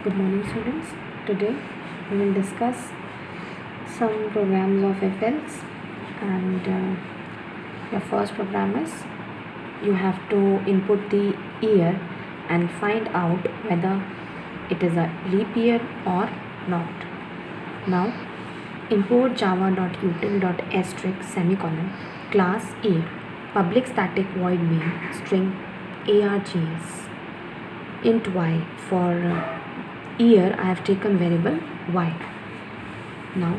Good morning, students. Today we will discuss some programs of FLs, and your first program is you have to input the year and find out whether it is a leap year or not. Now, import java.util.asterisk semicolon class year public static void main string args int y for year. I have taken variable y. Now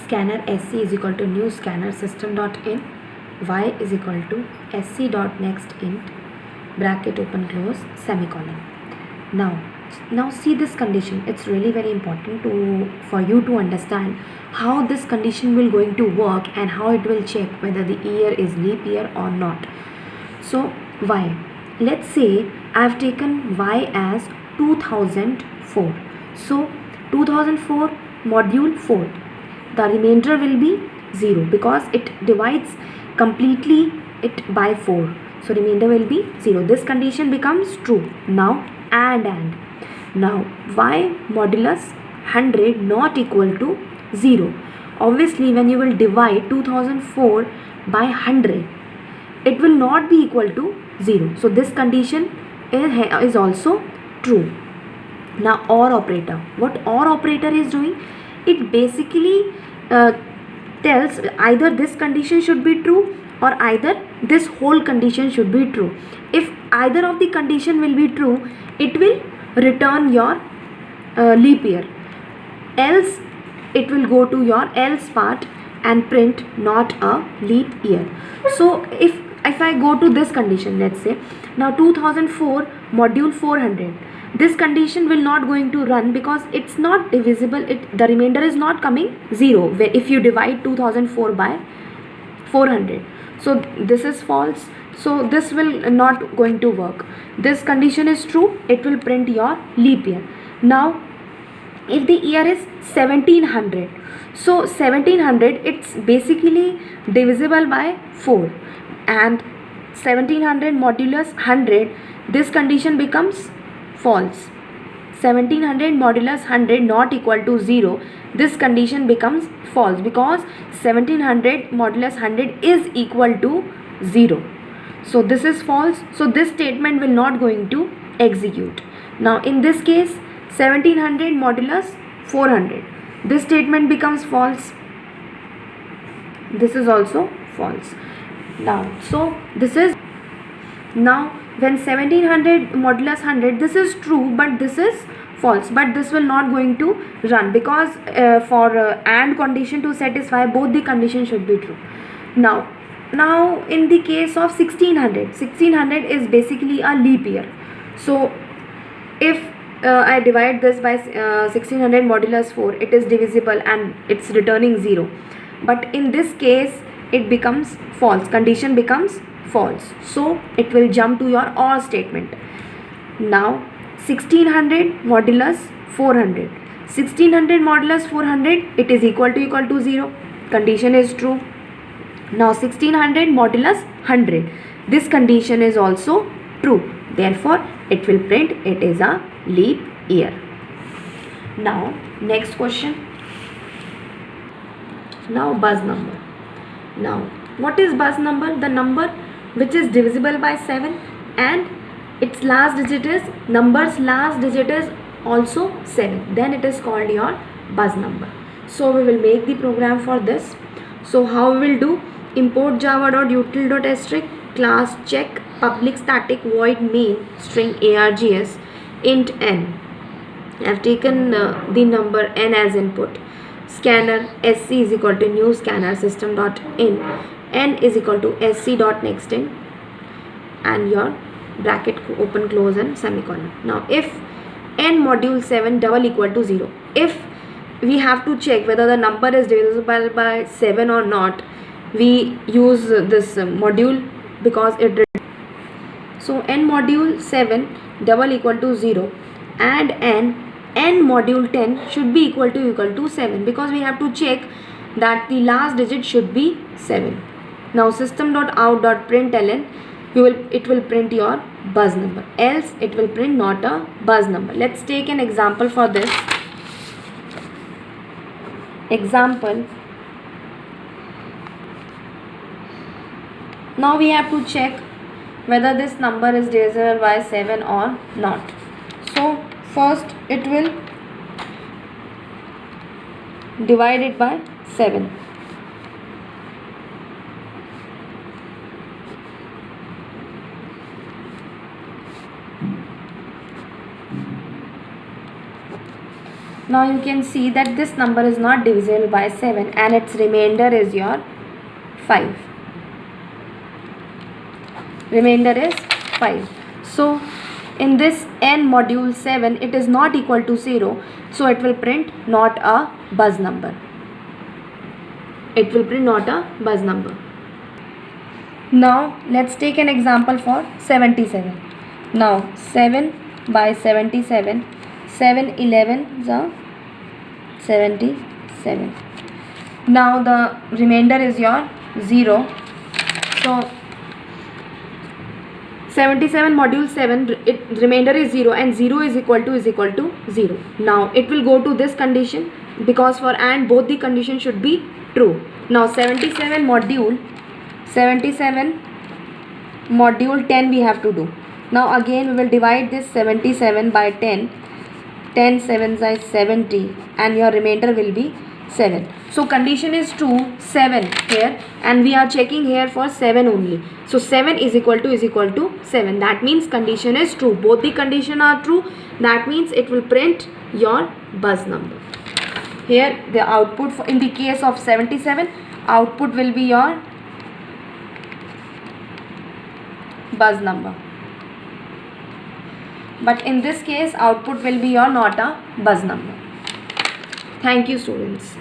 scanner sc is equal to new scanner system dot in y is equal to sc dot next int bracket open close semicolon. Now see this condition. It's really very important for you to understand how this condition will going to work and how it will check whether the year is leap year or not. So y, let's say I have taken y as 2004. So 2004 module 4, the remainder will be 0 because it divides completely it by 4. So remainder will be 0. This condition becomes true. Now now y modulus 100 not equal to 0. Obviously when you will divide 2004 by 100, it will not be equal to 0. So this condition is also true. Now OR operator, what OR operator is doing, it basically tells either this condition should be true or either this whole condition should be true. If either of the condition will be true, it will return your leap year, else it will go to your else part and print not a leap year. So if I go to this condition, let's say now 2004 module 400, this condition will not going to run because it's not divisible. The remainder is not coming 0 if you divide 2004 by 400. So this is false. So this will not going to work. This condition is true, it will print your leap year. Now if the year is 1700, so 1700 it's basically divisible by 4 and 1700 modulus 100, this condition becomes false. 1700 modulus 100 not equal to 0, this condition becomes false because 1700 modulus 100 is equal to 0. So this is false. So this statement will not going to execute. Now in this case 1700 modulus 400, this statement becomes false. This is also false. Now so this is, now when 1700 modulus 100, this is true but this is false, but this will not going to run because for AND condition to satisfy, both the conditions should be true. Now in the case of 1600 is basically a leap year. So if I divide this by 1600 modulus 4, it is divisible and it's returning 0, but in this case it becomes false, condition becomes false, so it will jump to your OR statement. Now 1600 modulus 400, 1600 modulus 400, it is equal to 0, condition is true. Now 1600 modulus 100, this condition is also true, therefore it will print it is a leap year. Now next question. Now bus number. Now what is bus number? The number which is divisible by 7 and its last digit is, number's last digit is also 7, then it is called your bus number. So we will make the program for this. So how we will do, import java.util.asterisk class check public static void main string args int n. I have taken the number n as input. Scanner sc is equal to new scanner system dot in, n is equal to sc dot next in and your bracket open close and semicolon. Now if n module 7 double equal to 0, if we have to check whether the number is divisible by 7 or not, we use this module because it. So n module 7 double equal to 0 and n module 10 should be equal to 7 because we have to check that the last digit should be 7. Now system.out.println, it will print your buzz number, else it will print not a buzz number. Let's take an example for this. Example, now we have to check whether this number is divisible by 7 or not. So first it will divide it by 7. Now you can see that this number is not divisible by 7 and its remainder is your 5. Remainder is 5. So in this n module 7, it is not equal to 0. So it will print not a buzz number. It will print not a buzz number. Now let's take an example for 77. Now 7 by 77. 7 11s are 77. Now the remainder is your 0. So 77 module 7, remainder is 0 and 0 is equal to 0. Now it will go to this condition, because for AND both the conditions should be true. Now 77 module 10 we have to do. Now again we will divide this 77 by 10. 10 sevens are 70 and your remainder will be 7. So condition is true 7 here, and we are checking here for 7 only. So 7 is equal to 7. That means condition is true. Both the condition are true. That means it will print your buzz number. Here the output in the case of 77, output will be your buzz number. But in this case output will be your not a buzz number. Thank you students.